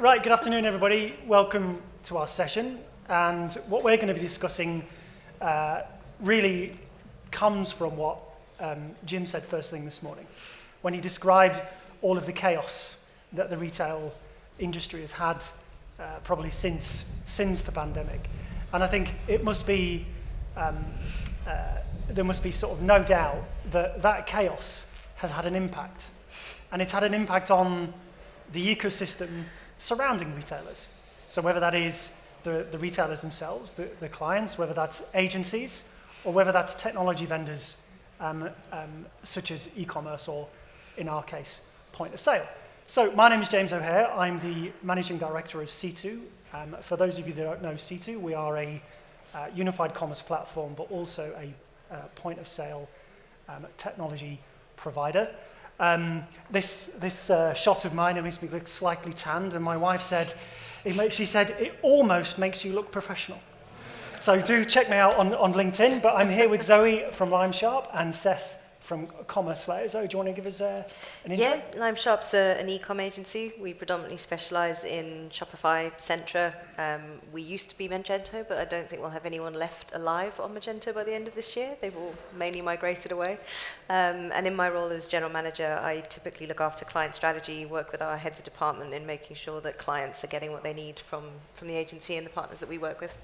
Right, good afternoon, everybody. Welcome to our session. And what we're going to be discussing really comes from what Jim said first thing this morning, when he described all of the chaos that the retail industry has had probably since the pandemic. And I think it must be, there must be sort of no doubt that that chaos has had an impact. And it's had an impact on the ecosystem surrounding retailers. So whether that is the retailers themselves, the clients, whether that's agencies, or whether that's technology vendors such as e-commerce or, in our case, point of sale. So my name is James O'Hare. I'm the Managing Director of Sitoo. For those of you that don't know Sitoo, we are a unified commerce platform, but also a point of sale technology provider. This shot of mine, it makes me look slightly tanned, and my wife said, she said, it almost makes you look professional. So do check me out on LinkedIn, but I'm here with Zoe from Limesharp and Seth from Commerce Slayer. Zoe, do you want to give us an intro? Yeah, Limesharp's an e-com agency. We predominantly specialise in Shopify, Centra. We used to be Magento, but I don't think we'll have anyone left alive on Magento by the end of this year. They've all mainly migrated away. And in my role as general manager, I typically look after client strategy, work with our heads of department in making sure that clients are getting what they need from the agency and the partners that we work with.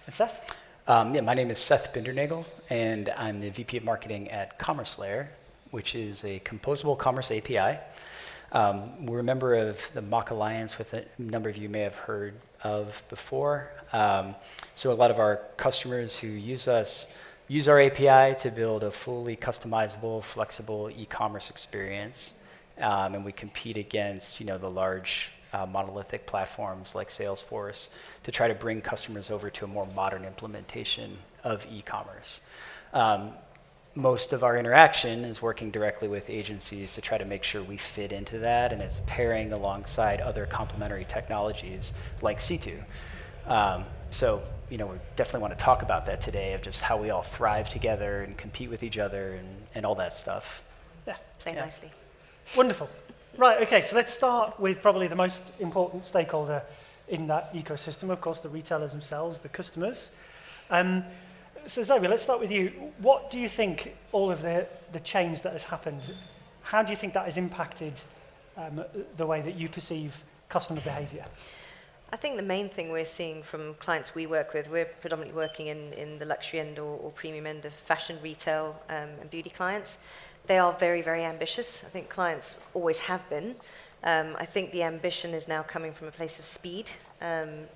And Seth? My name is Seth Bindernagel, and I'm the VP of Marketing at Commerce Slayer, which is a composable commerce API. We're a member of the Mock Alliance, with a number of you may have heard of before. So a lot of our customers who use us use our API to build a fully customizable, flexible e-commerce experience. And we compete against, the large monolithic platforms like Salesforce to try to bring customers over to a more modern implementation of e-commerce. Most of our interaction is working directly with agencies to try to make sure we fit into that, and it's pairing alongside other complementary technologies like Sitoo. So, we definitely want to talk about that today, of just how we all thrive together and compete with each other and all that stuff. Yeah. Play nicely. Wonderful. Right, okay, so let's start with probably the most important stakeholder in that ecosystem, of course, the retailers themselves, the customers. So Zoe, let's start with you. What do you think all of the change that has happened, how do you think that has impacted the way that you perceive customer behavior? I think the main thing we're seeing from clients we work with, we're predominantly working in the luxury end or premium end of fashion, retail, and beauty clients. They are very, very ambitious. I think clients always have been. I think the ambition is now coming from a place of speed.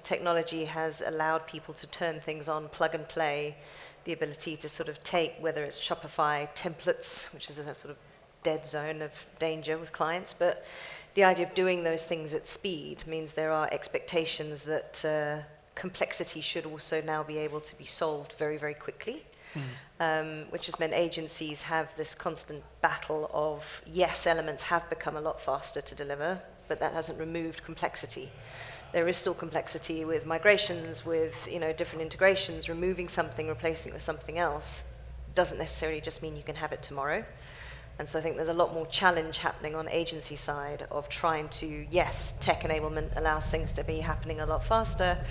Technology has allowed people to turn things on, plug and play, the ability to sort of take, whether it's Shopify templates, which is a sort of dead zone of danger with clients, but the idea of doing those things at speed means there are expectations that complexity should also now be able to be solved very, very quickly. Which has meant agencies have this constant battle of, yes, elements have become a lot faster to deliver, but that hasn't removed complexity. There is still complexity with migrations, with different integrations. Removing something, replacing it with something else doesn't necessarily just mean you can have it tomorrow. And so I think there's a lot more challenge happening on agency side of trying to, yes, tech enablement allows things to be happening a lot faster.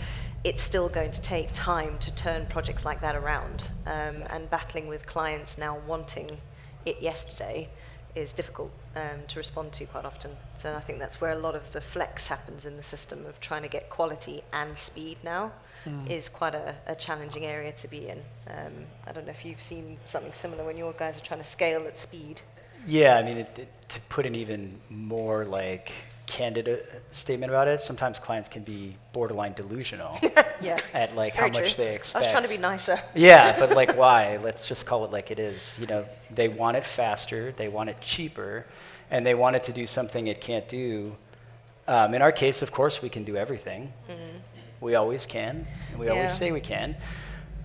It's still going to take time to turn projects like that around. And battling with clients now wanting it yesterday is difficult to respond to quite often. So I think that's where a lot of the flex happens in the system of trying to get quality and speed now is quite a challenging area to be in. I don't know if you've seen something similar when your guys are trying to scale at speed. Yeah, I mean, to put an even more candid statement about it, sometimes clients can be borderline delusional at Very how true. much they expect. I was trying to be nicer. Yeah, but why? Let's just call it like it is. They want it faster, they want it cheaper, and they want it to do something it can't do. In our case, of course, we can do everything. Mm-hmm. We always can, and we always say we can.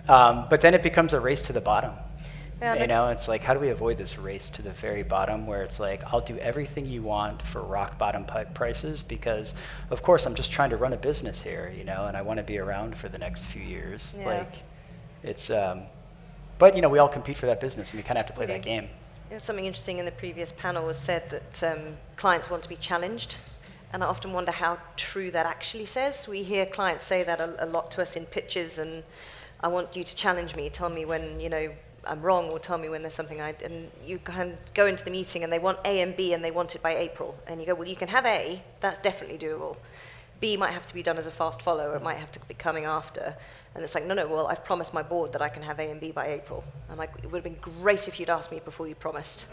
But then it becomes a race to the bottom. Yeah, it's like, how do we avoid this race to the very bottom where it's like, I'll do everything you want for rock bottom prices because, of course, I'm just trying to run a business here, and I want to be around for the next few years. Yeah. But we all compete for that business, and we kind of have to play that game. Something interesting in the previous panel was said that clients want to be challenged. And I often wonder how true that actually says. We hear clients say that a lot to us in pitches, and I want you to challenge me, tell me when, I'm wrong, or tell me when there's something and you kind of go into the meeting and they want A and B and they want it by April. And you go, well, you can have A, that's definitely doable. B might have to be done as a fast follow, or it might have to be coming after. And it's like, no, well, I've promised my board that I can have A and B by April. I'm like, it would have been great if you'd asked me before you promised.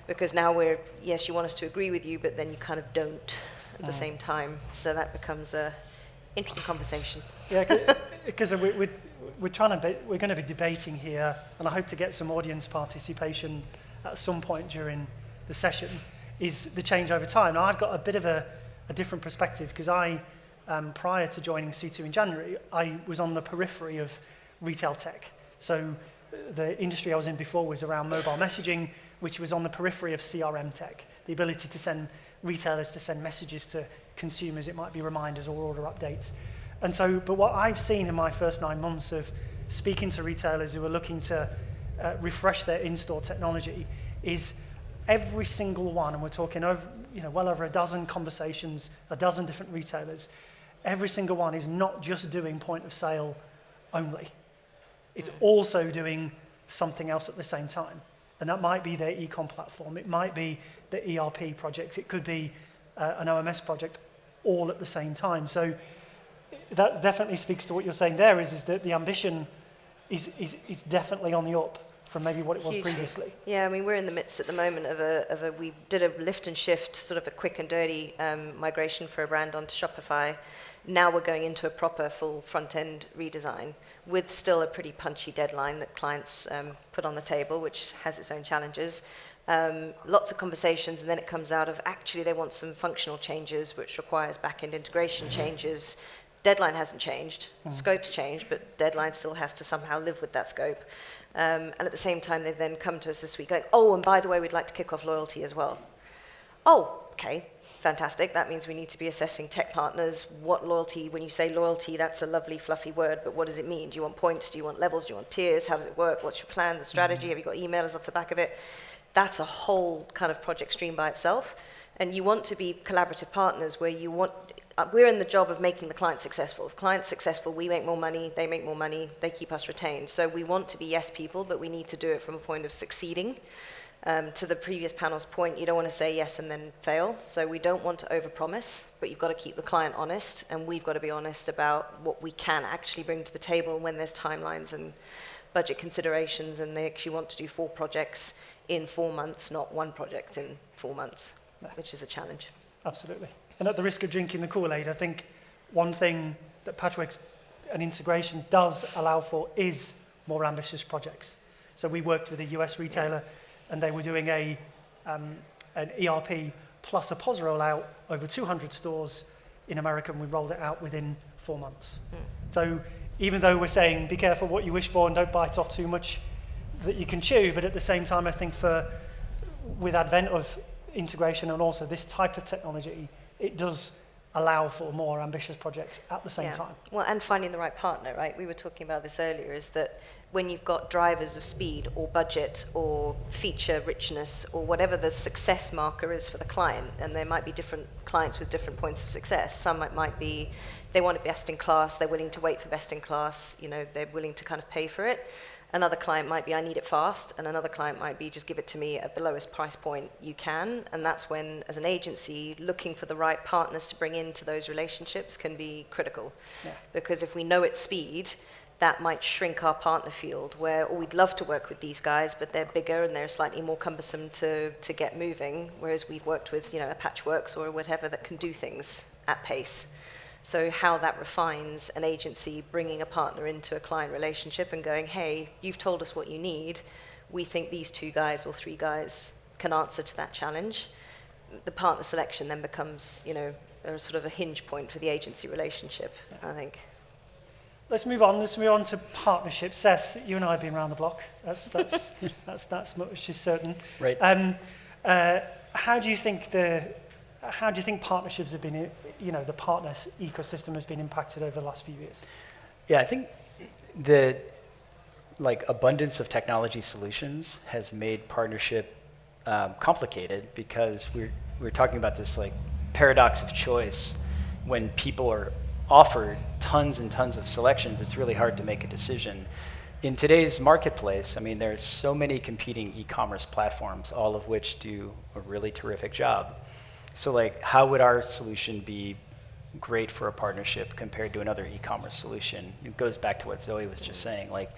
Because now yes, you want us to agree with you, but then you kind of don't at the same time. So that becomes a interesting conversation. Yeah, because we're going to be debating here, and I hope to get some audience participation at some point during the session, is the change over time. Now, I've got a bit of a different perspective, because prior to joining Sitoo in January, I was on the periphery of retail tech. So the industry I was in before was around mobile messaging, which was on the periphery of CRM tech, the ability to send retailers to send messages to consumers. It might be reminders or order updates. And so, but what I've seen in my first 9 months of speaking to retailers who are looking to refresh their in-store technology is every single one, and we're talking over, well over a dozen conversations, a dozen different retailers, every single one is not just doing point of sale only. It's also doing something else at the same time. And that might be their e-com platform. It might be the ERP project. It could be an OMS project, all at the same time. So that definitely speaks to what you're saying there, is that the ambition is definitely on the up from maybe what it was previously. Yeah, I mean, we're in the midst at the moment of we did a lift and shift, sort of a quick and dirty migration for a brand onto Shopify. Now we're going into a proper full front-end redesign with still a pretty punchy deadline that clients put on the table, which has its own challenges. Lots of conversations, and then it comes out of actually they want some functional changes, which requires back-end integration changes. Deadline hasn't changed, scope's changed, but deadline still has to somehow live with that scope. And at the same time, they've then come to us this week going, oh, and by the way, we'd like to kick off loyalty as well. Oh, okay, fantastic. That means we need to be assessing tech partners. What loyalty, when you say loyalty, that's a lovely, fluffy word, but what does it mean? Do you want points? Do you want levels? Do you want tiers? How does it work? What's your plan, the strategy? Have you got emailers off the back of it? That's a whole kind of project stream by itself. And you want to be collaborative partners where you want, we're in the job of making the client successful. If client's successful, we make more money, they make more money, they keep us retained. So we want to be yes people, but we need to do it from a point of succeeding. To the previous panel's point, you don't want to say yes and then fail. So we don't want to overpromise, but you've got to keep the client honest, and we've got to be honest about what we can actually bring to the table when there's timelines and budget considerations, and they actually want to do 4 projects in 4 months, not 1 project in 4 months, which is a challenge. Absolutely. And at the risk of drinking the Kool-Aid, I think one thing that Patchworks and integration does allow for is more ambitious projects. So we worked with a US retailer, and they were doing an ERP plus a POS rollout over 200 stores in America, and we rolled it out within 4 months. So even though we're saying be careful what you wish for and don't bite off too much that you can chew, but at the same time, I think with advent of integration and also this type of technology, it does allow for more ambitious projects at the same time. Well, and finding the right partner, right? We were talking about this earlier, is that when you've got drivers of speed or budget or feature richness or whatever the success marker is for the client, and there might be different clients with different points of success. Some might be they want it best in class, they're willing to wait for best in class, they're willing to kind of pay for it. Another client might be, I need it fast, and another client might be, just give it to me at the lowest price point you can. And that's when, as an agency, looking for the right partners to bring into those relationships can be critical. Yeah. Because if we know it's speed, that might shrink our partner field, where we'd love to work with these guys, but they're bigger and they're slightly more cumbersome to get moving, whereas we've worked with a Patchworks or whatever that can do things at pace. So how that refines an agency bringing a partner into a client relationship and going, hey, you've told us what you need. We think these 2 guys or 3 guys can answer to that challenge. The partner selection then becomes, a sort of a hinge point for the agency relationship, I think. Let's move on. Let's move on to partnerships. Seth, you and I have been around the block. That's much is certain. Right. How do you think partnerships have been, the partner ecosystem has been impacted over the last few years? Yeah, I think the abundance of technology solutions has made partnership complicated, because we're talking about this paradox of choice. When people are offered tons and tons of selections, it's really hard to make a decision. In today's marketplace, I mean, there's so many competing e-commerce platforms, all of which do a really terrific job. So like, how would our solution be great for a partnership compared to another e-commerce solution? It goes back to what Zoe was just saying. Like,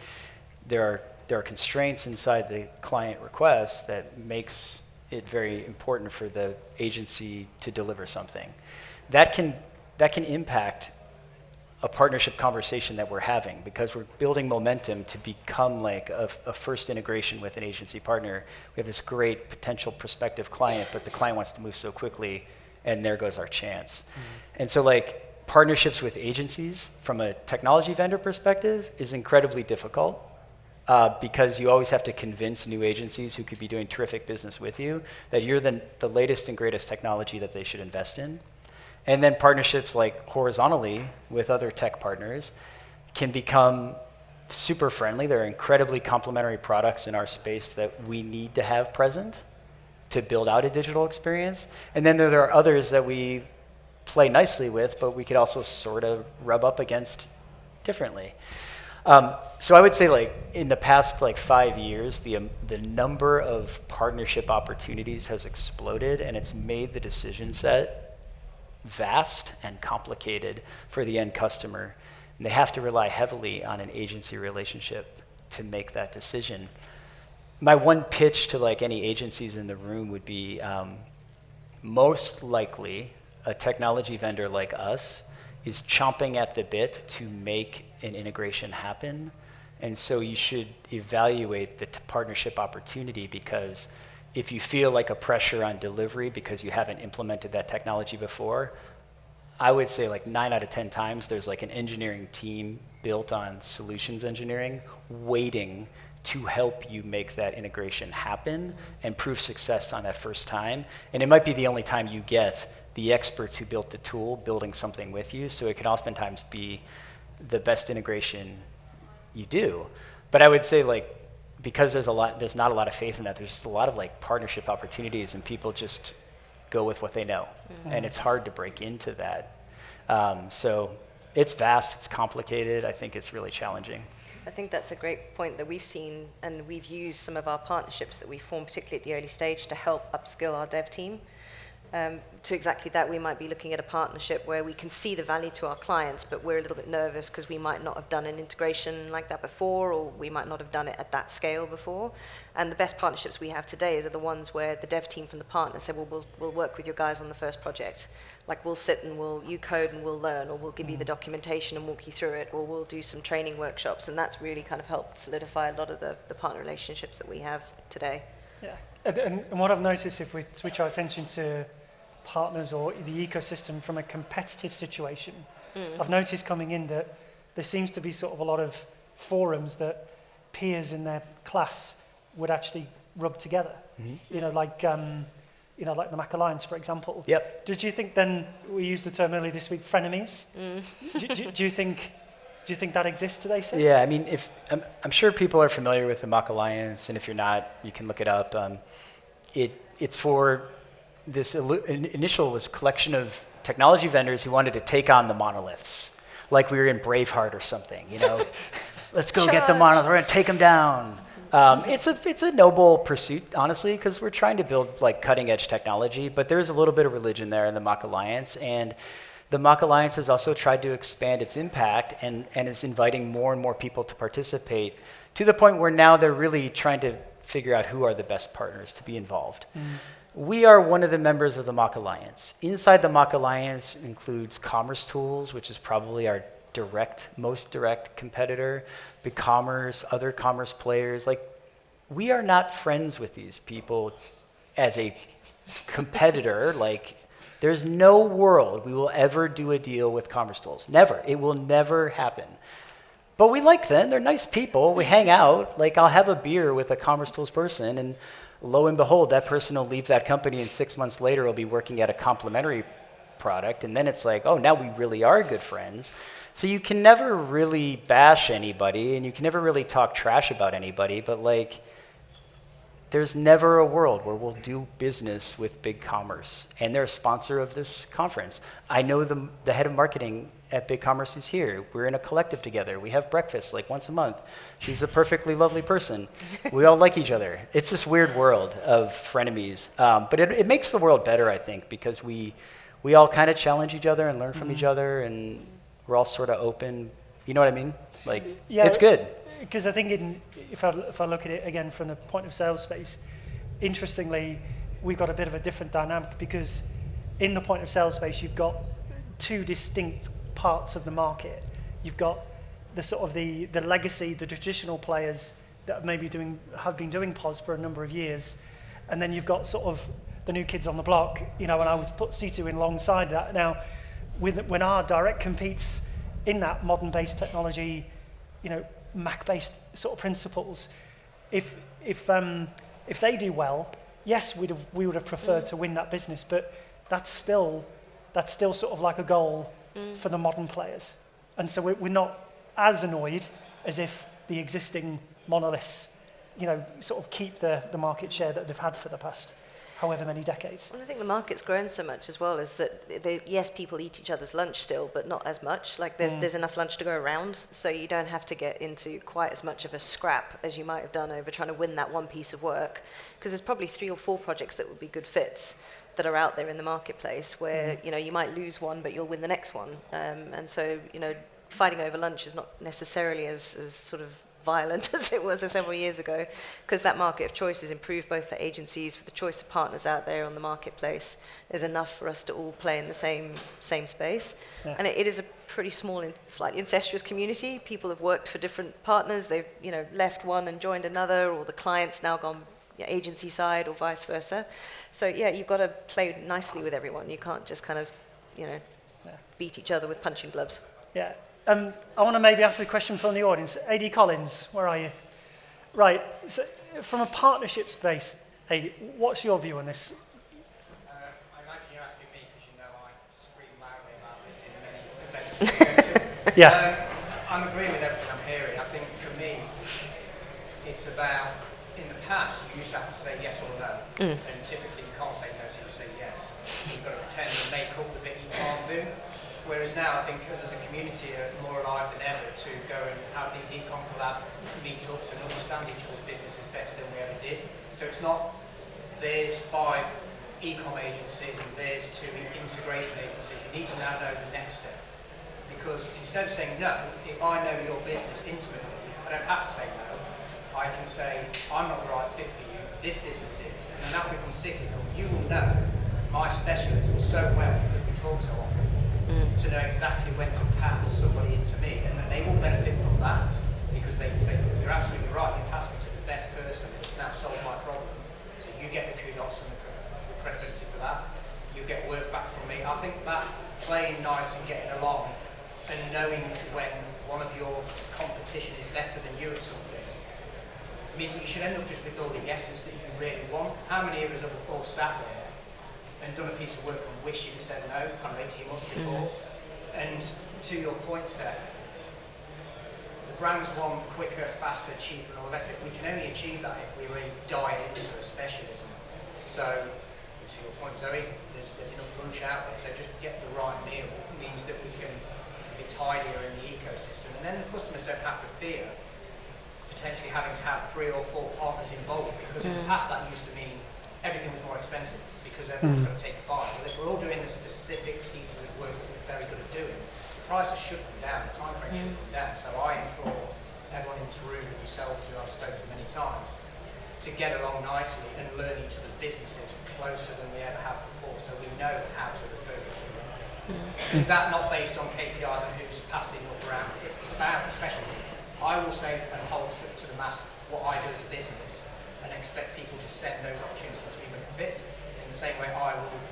there are constraints inside the client request that makes it very important for the agency to deliver something. That can impact a partnership conversation that we're having, because we're building momentum to become like a first integration with an agency partner. We have this great potential prospective client, but the client wants to move so quickly, and there goes our chance. And so like, partnerships with agencies from a technology vendor perspective is incredibly difficult, because you always have to convince new agencies who could be doing terrific business with you that you're the latest and greatest technology that they should invest in. And then partnerships like horizontally with other tech partners can become super friendly. There are incredibly complementary products in our space that we need to have present to build out a digital experience. And then there are others that we play nicely with, but we could also sort of rub up against differently. So I would say, like, in the past 5 years, the number of partnership opportunities has exploded, and it's made the decision set vast and complicated for the end customer. And they have to rely heavily on an agency relationship to make that decision. My one pitch to like any agencies in the room would be, most likely a technology vendor like us is chomping at the bit to make an integration happen. And so you should evaluate the partnership opportunity, because if you feel like a pressure on delivery because you haven't implemented that technology before, I would say like 9 out of 10 times there's like an engineering team built on solutions engineering waiting to help you make that integration happen and prove success on that first time. And it might be the only time you get the experts who built the tool building something with you, so it can oftentimes be the best integration you do. But I would say, like, because there's not a lot of faith in that, there's just a lot of like partnership opportunities, and people just go with what they know. And it's hard to break into that. So it's vast, it's complicated. I think it's really challenging. I think that's a great point that we've seen, and we've used some of our partnerships that we formed, particularly at the early stage, to help upskill our dev team. To exactly that, we might be looking at a partnership where we can see the value to our clients, but we're a little bit nervous because we might not have done an integration like that before, or we might not have done it at that scale before. And the best partnerships we have today are the ones where the dev team from the partner said, well, we'll work with your guys on the first project. Like, we'll sit and you code and we'll learn, or we'll give you the documentation and walk you through it, or we'll do some training workshops. And that's really kind of helped solidify a lot of the partner relationships that we have today. Yeah, and what I've noticed, if we switch our attention to partners or the ecosystem from a competitive situation, I've noticed coming in that there seems to be sort of a lot of forums that peers in their class would actually rub together. Like the Mac Alliance, for example. Yep. Did you think then, we used the term earlier this week, frenemies? Do you think that exists today, Seth? Yeah, I mean, I'm sure people are familiar with the Mac Alliance, and if you're not, you can look it up. It's for this initial was collection of technology vendors who wanted to take on the monoliths, like we were in Braveheart or something. Let's go get the monoliths. We're going to take them down. It's a noble pursuit, honestly, because we're trying to build like cutting edge technology, but there's a little bit of religion there in the Mac Alliance, and the Mac Alliance has also tried to expand its impact and is inviting more and more people to participate, to the point where now they're really trying to figure out who are the best partners to be involved. We are one of the members of the Mac Alliance. Inside the Mac Alliance includes Commerce Tools, which is probably our most direct competitor, BigCommerce, other commerce players. Like, we are not friends with these people as a competitor. Like, there's no world we will ever do a deal with Commerce Tools. Never. It will never happen. But we like them. They're nice people. We hang out. Like, I'll have a beer with a Commerce Tools person, and lo and behold, that person will leave that company, and 6 months later will be working at a complementary product. And then it's like, oh, now we really are good friends. So you can never really bash anybody, and you can never really talk trash about anybody, but like, there's never a world where we'll do business with BigCommerce, and they're a sponsor of this conference. I know the head of marketing at BigCommerce is here. We're in a collective together. We have breakfast like once a month. She's a perfectly lovely person. We all like each other. It's this weird world of frenemies, but it makes the world better, I think, because we all kind of challenge each other and learn from each other, and we're all sort of open. You know what I mean? Like, yeah, it's good. Because I think if I look at it again from the point of sales space, interestingly, we've got a bit of a different dynamic, because in the point of sales space, you've got two distinct parts of the market. You've got the sort of the legacy, the traditional players that have been doing POS for a number of years, and then you've got sort of the new kids on the block, and I would put Sitoo in alongside that. Now, when our direct competes in that modern-based technology, Mac-based sort of principles, if they do well, yes, we would have preferred to win that business, but that's still sort of like a goal for the modern players. And so we're not as annoyed as if the existing monoliths, sort of keep the market share that they've had for the past however many decades. Well, I think the market's grown so much as well, is that yes, people eat each other's lunch still, but not as much. Like there's enough lunch to go around, so you don't have to get into quite as much of a scrap as you might have done over trying to win that one piece of work, because there's probably 3 or 4 projects that would be good fits that are out there in the marketplace where you might lose one, but you'll win the next one. And so fighting over lunch is not necessarily as sort of violent as it was several years ago, because that market of choice has improved both for agencies, for the choice of partners out there on the marketplace. There's enough for us to all play in the same space. Yeah. And it is a pretty small and slightly incestuous community. People have worked for different partners. They've left one and joined another, or the client's now gone agency side or vice versa. So yeah, you've got to play nicely with everyone. You can't just kind of beat each other with punching gloves. Yeah. I want to maybe ask a question from the audience. AD Collins, where are you? Right. So from a partnership space, AD, what's your view on this? I imagine you're asking me because I scream loudly about this in many events. Yeah. I'm agreeing with everything I'm hearing. I think for me, it's about, in the past, you used to have to say yes or no. And typically you can't say no, so you say yes. You've got to pretend and make up the bit you can't do. Whereas now, I think, as a community, are more alive than ever to go and have these ecom collab meetups and understand each other's businesses better than we ever did. So it's not there's 5 ecom agencies and there's 2 integration agencies. You need to now know the next step. Because instead of saying no, if I know your business intimately, I don't have to say no. I can say, I'm not the right fit for you, this business is. And then that becomes cyclical. You will know my specialism so well because we talk so often. To know exactly when to pass somebody into me, and then they will benefit from that because they can say, you're absolutely right, you passed me to the best person that's now solved my problem. So you get the kudos and the credibility for that. You get work back from me. I think that playing nice and getting along and knowing when one of your competition is better than you at something means that you should end up just with all the yeses that you really want. How many of us have all sat there and done a piece of work and wish you'd said no, kind of 18 months before? And to your point, Seth, the brands want quicker, faster, cheaper, and all the rest of it. We can only achieve that if we really dive into a specialism. So, to your point, Zoe, there's enough lunch out there, so just get the right meal means that we can be tidier in the ecosystem. And then the customers don't have to fear potentially having to have 3 or 4 partners involved, because in the past that used to mean everything was more expensive because everyone's got to take a bite. But if we're all doing the specific pieces of work that we're very good at doing, the prices should come down, the time frame should come down. So I implore everyone in this room and yourselves, who I've spoken to many times, to get along nicely and learn each other's businesses closer than we ever have before, so we know how to refer each other. And that not based on KPIs and who's passed enough around. It's about specialty. I will say and hold to the mast what I do as a business and expect people to send those opportunities to me when it fits. In the same way I will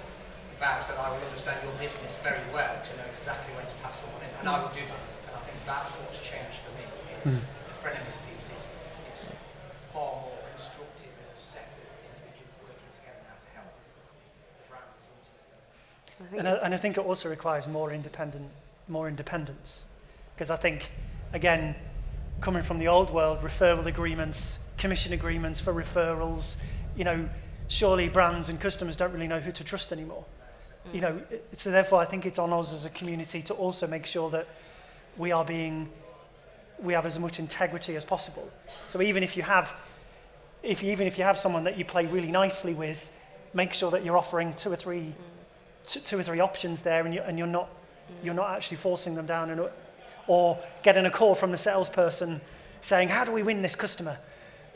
vouch that I will understand your business very well to know exactly when to pass someone in, and I will do that. And I think that's what's changed for me. Is the friendliness piece. It's far more constructive as a set of individuals working together now to help the brands ultimately. And I think it also requires more independence, because I think, again, coming from the old world, referral agreements, commission agreements for referrals. You know, surely brands and customers don't really know who to trust anymore. You know, so therefore I think it's on us as a community to also make sure that we have as much integrity as possible. So even if you have someone that you play really nicely with, make sure that you're offering two or three options there, and you're not actually forcing them down, or getting a call from the salesperson saying, "How do we win this customer?"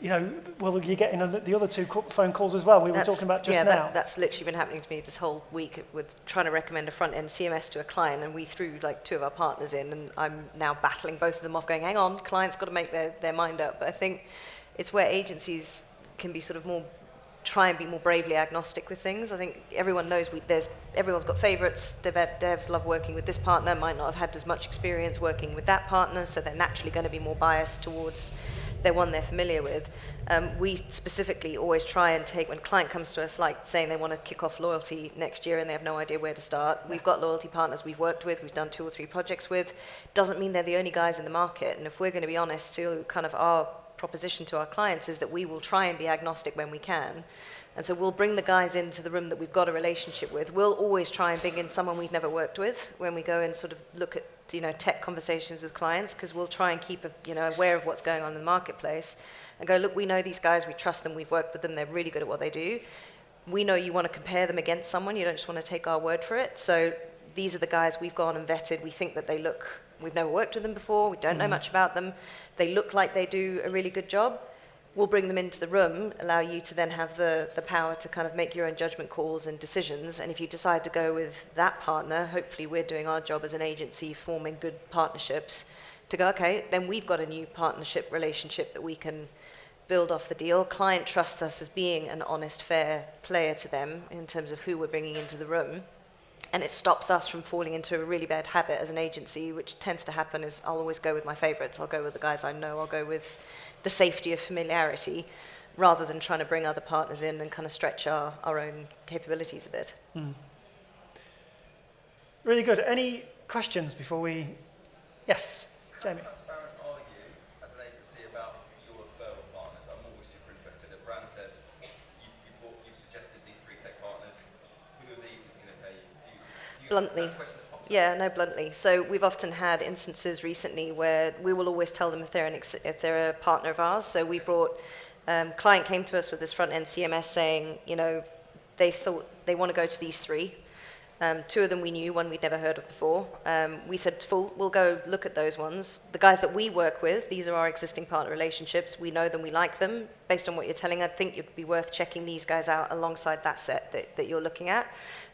You know, well, you're getting the other two phone calls as well. We were talking about just now. That's literally been happening to me this whole week with trying to recommend a front-end CMS to a client, and we threw like 2 of our partners in, and I'm now battling both of them off going, hang on, client's got to make their mind up. But I think it's where agencies can be sort of try and be more bravely agnostic with things. I think everyone knows everyone's got favorites. Devs love working with this partner, might not have had as much experience working with that partner, so they're naturally going to be more biased towards the one they're familiar with. We specifically always try and take, when a client comes to us like saying they want to kick off loyalty next year and they have no idea where to start, we've got loyalty partners we've worked with, we've done 2 or 3 projects with. Doesn't mean they're the only guys in the market, and if we're going to be honest, to kind of our proposition to our clients is that we will try and be agnostic when we can. And so we'll bring the guys into the room that we've got a relationship with. We'll always try and bring in someone we've never worked with when we go and sort of look at, you know, tech conversations with clients, because we'll try and keep, aware of what's going on in the marketplace and go, look, we know these guys, we trust them, we've worked with them, they're really good at what they do. We know you want to compare them against someone, you don't just want to take our word for it. So these are the guys we've gone and vetted. We think that we've never worked with them before, we don't know much about them, they look like they do a really good job. We'll bring them into the room, allow you to then have the power to kind of make your own judgment calls and decisions. And if you decide to go with that partner, hopefully we're doing our job as an agency, forming good partnerships to go, okay, then we've got a new partnership relationship that we can build off the deal. Client trusts us as being an honest, fair player to them in terms of who we're bringing into the room. And it stops us from falling into a really bad habit as an agency, which tends to happen is I'll always go with my favorites. I'll go with the guys I know. I'll go with the safety of familiarity, rather than trying to bring other partners in and kind of stretch our own capabilities a bit. Really good. Any questions before we... Yes, Jamie. How transparent are you as an agency about your referral partners? I'm always super interested. A brand says, you've suggested these 3 tech partners. Who of these is going to pay you? Bluntly. Yeah, no, bluntly. So we've often had instances recently where we will always tell them if they're a partner of ours. So we brought, client came to us with this front-end CMS saying, they thought they want to go to these 3. 2 of them we knew, one we'd never heard of before. We said, we'll go look at those ones. The guys that we work with, these are our existing partner relationships. We know them, we like them. Based on what you're telling, I think it'd be worth checking these guys out alongside that set that you're looking at.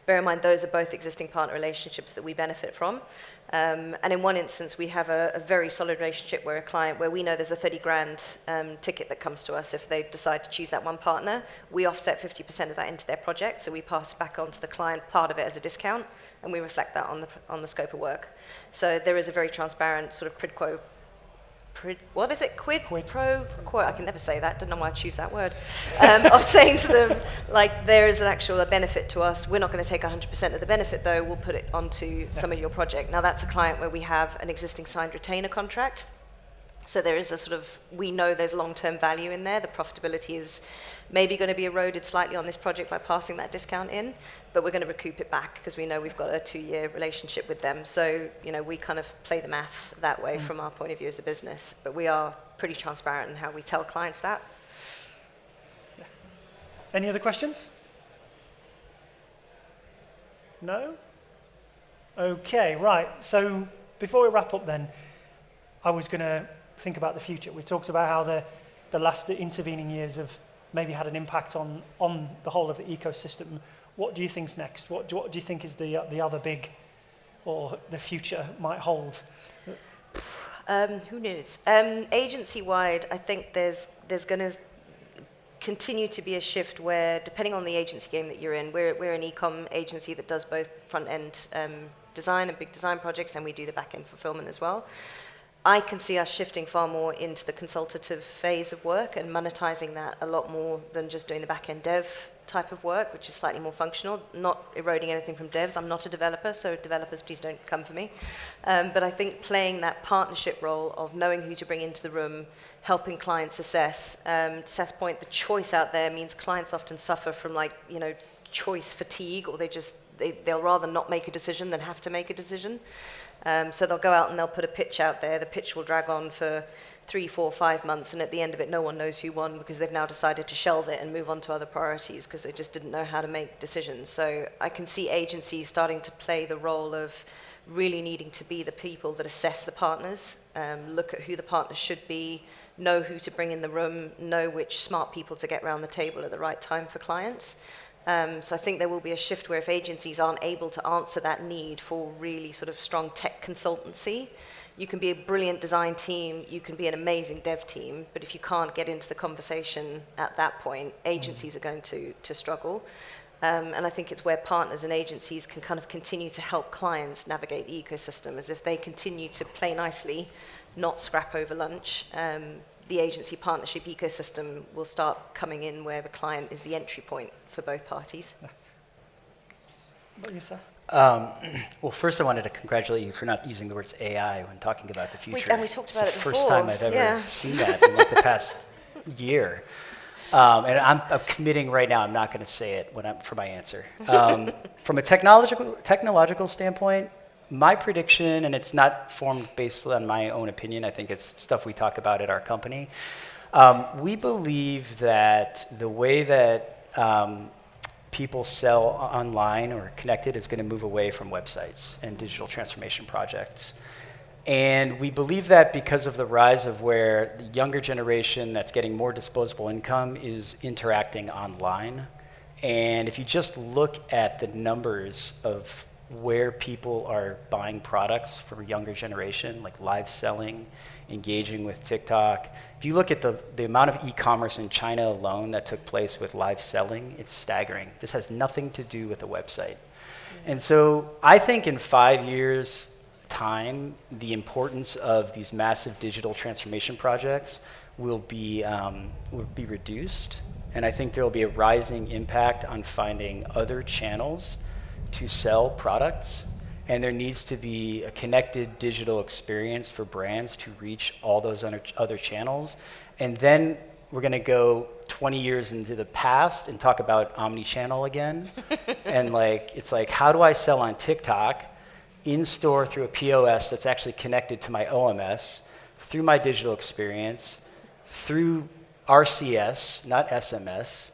Bear in mind, those are both existing partner relationships that we benefit from. And in one instance, we have a very solid relationship where a client, where we know there's a 30 grand ticket that comes to us if they decide to choose that one partner. We offset 50% of that into their project, so we pass back on to the client part of it as a discount, and we reflect that on the scope of work. So there is a very transparent sort of quid pro quo, I can never say that, don't know why I choose that word, of saying to them, like, there is an actual benefit to us. We're not going to take 100% of the benefit, though. We'll put it onto some of your project. Now, that's a client where we have an existing signed retainer contract. So there is a sort of, we know there's long-term value in there. The profitability is maybe going to be eroded slightly on this project by passing that discount in, but we're going to recoup it back because we know we've got a 2-year relationship with them. So, we kind of play the math that way from our point of view as a business, but we are pretty transparent in how we tell clients that. Yeah. Any other questions? No? Okay, right. So before we wrap up then, I was going to think about the future. We talked about how the last intervening years have maybe had an impact on the whole of the ecosystem. What do you think's next? What do you think is the other big, or the future might hold? Who knows? Agency-wide, I think there's going to continue to be a shift where, depending on the agency game that you're in, we're an e-com agency that does both front-end design and big design projects, and we do the back-end fulfillment as well. I can see us shifting far more into the consultative phase of work and monetizing that a lot more than just doing the back-end dev type of work, which is slightly more functional, not eroding anything from devs. I'm not a developer, so developers, please don't come for me. But I think playing that partnership role of knowing who to bring into the room, helping clients assess. To Seth's point, the choice out there means clients often suffer from choice fatigue, or they'll rather not make a decision than have to make a decision. So they'll go out and they'll put a pitch out there. The pitch will drag on for 3, 4, 5 months, and at the end of it, no one knows who won because they've now decided to shelve it and move on to other priorities because they just didn't know how to make decisions. So I can see agencies starting to play the role of really needing to be the people that assess the partners, look at who the partners should be, know who to bring in the room, know which smart people to get around the table at the right time for clients. So I think there will be a shift where if agencies aren't able to answer that need for really sort of strong tech consultancy, you can be a brilliant design team, you can be an amazing dev team, but if you can't get into the conversation at that point, agencies are going to struggle. And I think it's where partners and agencies can kind of continue to help clients navigate the ecosystem, as if they continue to play nicely, not scrap over lunch, the agency partnership ecosystem will start coming in where the client is the entry point for both parties. What about you, Seth? Well, first I wanted to congratulate you for not using the words AI when talking about the future. And we talked about it before. It's the first time I've ever seen that in the past year. And I'm committing right now, I'm not going to say it for my answer. From a technological standpoint, my prediction, and it's not formed based on my own opinion, I think it's stuff we talk about at our company. We believe that the way that people sell online or connected is going to move away from websites and digital transformation projects. And we believe that because of the rise of where the younger generation that's getting more disposable income is interacting online. And if you just look at the numbers of where people are buying products for a younger generation, like live selling, engaging with TikTok. If you look at the amount of e-commerce in China alone that took place with live selling, it's staggering. This has nothing to do with a website. And so I think in 5 years' time, the importance of these massive digital transformation projects will be reduced. And I think there will be a rising impact on finding other channels to sell products, and there needs to be a connected digital experience for brands to reach all those other channels. And then we're going to go 20 years into the past and talk about omni-channel again. And it's like, how do I sell on TikTok in store through a POS that's actually connected to my OMS, through my digital experience, through RCS, not SMS?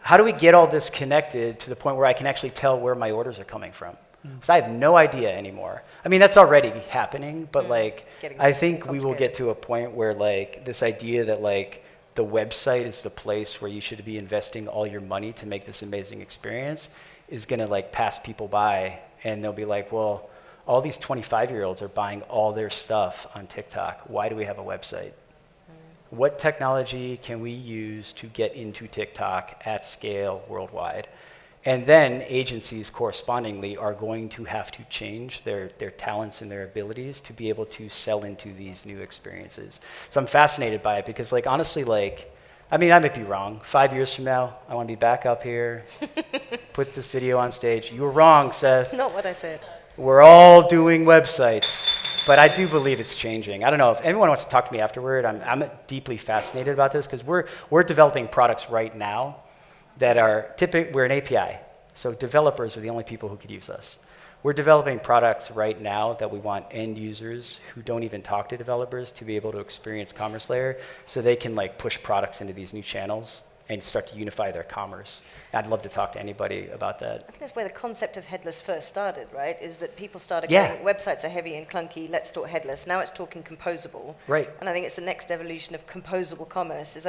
How do we get all this connected to the point where I can actually tell where my orders are coming from? Because I have no idea anymore. I mean, that's already happening, but I think we will get to a point where this idea that the website is the place where you should be investing all your money to make this amazing experience is going to pass people by, and they'll be like, well, all these 25-year-olds are buying all their stuff on TikTok. Why do we have a website? What technology can we use to get into TikTok at scale worldwide? And then agencies correspondingly are going to have to change their talents and their abilities to be able to sell into these new experiences. So I'm fascinated by it because honestly, I might be wrong. 5 years from now, I want to be back up here, put this video on stage. You were wrong, Seth. Not what I said. We're all doing websites. But I do believe it's changing. I don't know if anyone wants to talk to me afterward. I'm deeply fascinated about this because we're developing products right now that are we're an API. So developers are the only people who could use us. We're developing products right now that we want end users who don't even talk to developers to be able to experience Commerce Layer so they can push products into these new channels and start to unify their commerce. I'd love to talk to anybody about that. I think that's where the concept of headless first started, right? Is that people started going, websites are heavy and clunky, let's talk headless. Now it's talking composable. Right. And I think it's the next evolution of composable commerce. Is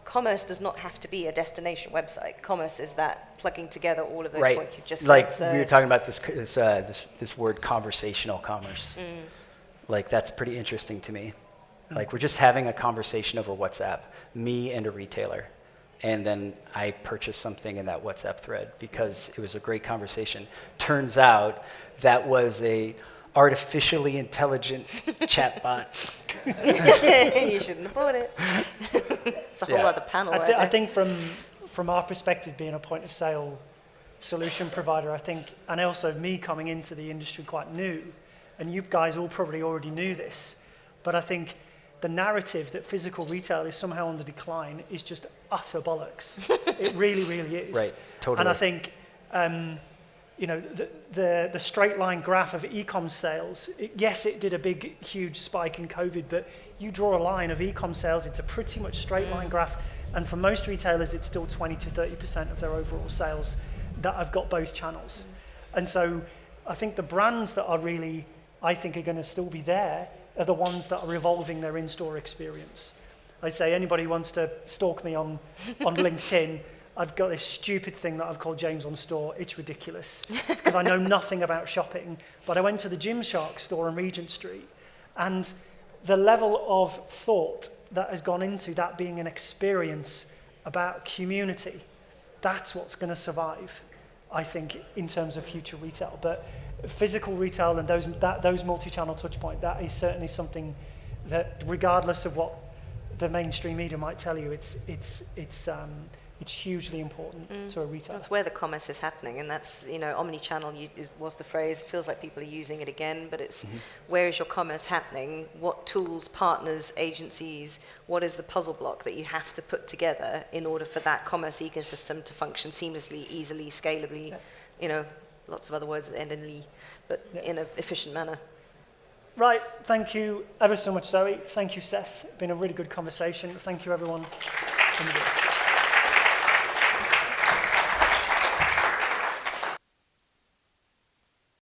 commerce does not have to be a destination website. Commerce is that plugging together all of those points you just said. We were talking about this word conversational commerce. That's pretty interesting to me. We're just having a conversation over WhatsApp, me and a retailer. And then I purchased something in that WhatsApp thread because it was a great conversation. Turns out that was a artificially intelligent chatbot. You shouldn't have bought it. It's a whole other panel. I think from from our perspective, being a point of sale solution provider, I think, and also me coming into the industry quite new, and you guys all probably already knew this, but I think the narrative that physical retail is somehow on the decline is just utter bollocks. It really, really is. Right, totally. And I think, you know, the straight line graph of e-com sales, yes, it did a big, huge spike in COVID, but you draw a line of e-com sales, it's a pretty much straight line graph, and for most retailers, it's still 20 to 30% of their overall sales that have got both channels. And so I think the brands that are really, I think, are going to still be there are the ones that are evolving their in-store experience. I'd say anybody who wants to stalk me on LinkedIn, I've got this stupid thing that I've called James on Store. It's ridiculous because I know nothing about shopping, but I went to the Gymshark store on Regent Street, and the level of thought that has gone into that being an experience about community, that's what's going to survive, I think, in terms of future retail. But physical retail and those multi-channel touch point, that is certainly something that, regardless of what the mainstream media might tell you, it's hugely important to a retailer. That's where the commerce is happening, and that's, you know, omni-channel was the phrase. It feels like people are using it again, but it's where is your commerce happening? What tools, partners, agencies, what is the puzzle block that you have to put together in order for that commerce ecosystem to function seamlessly, easily, scalably, you know, lots of other words that end in ly, but in an efficient manner. Right, thank you ever so much, Zoe. Thank you, Seth. Been a really good conversation. Thank you, everyone.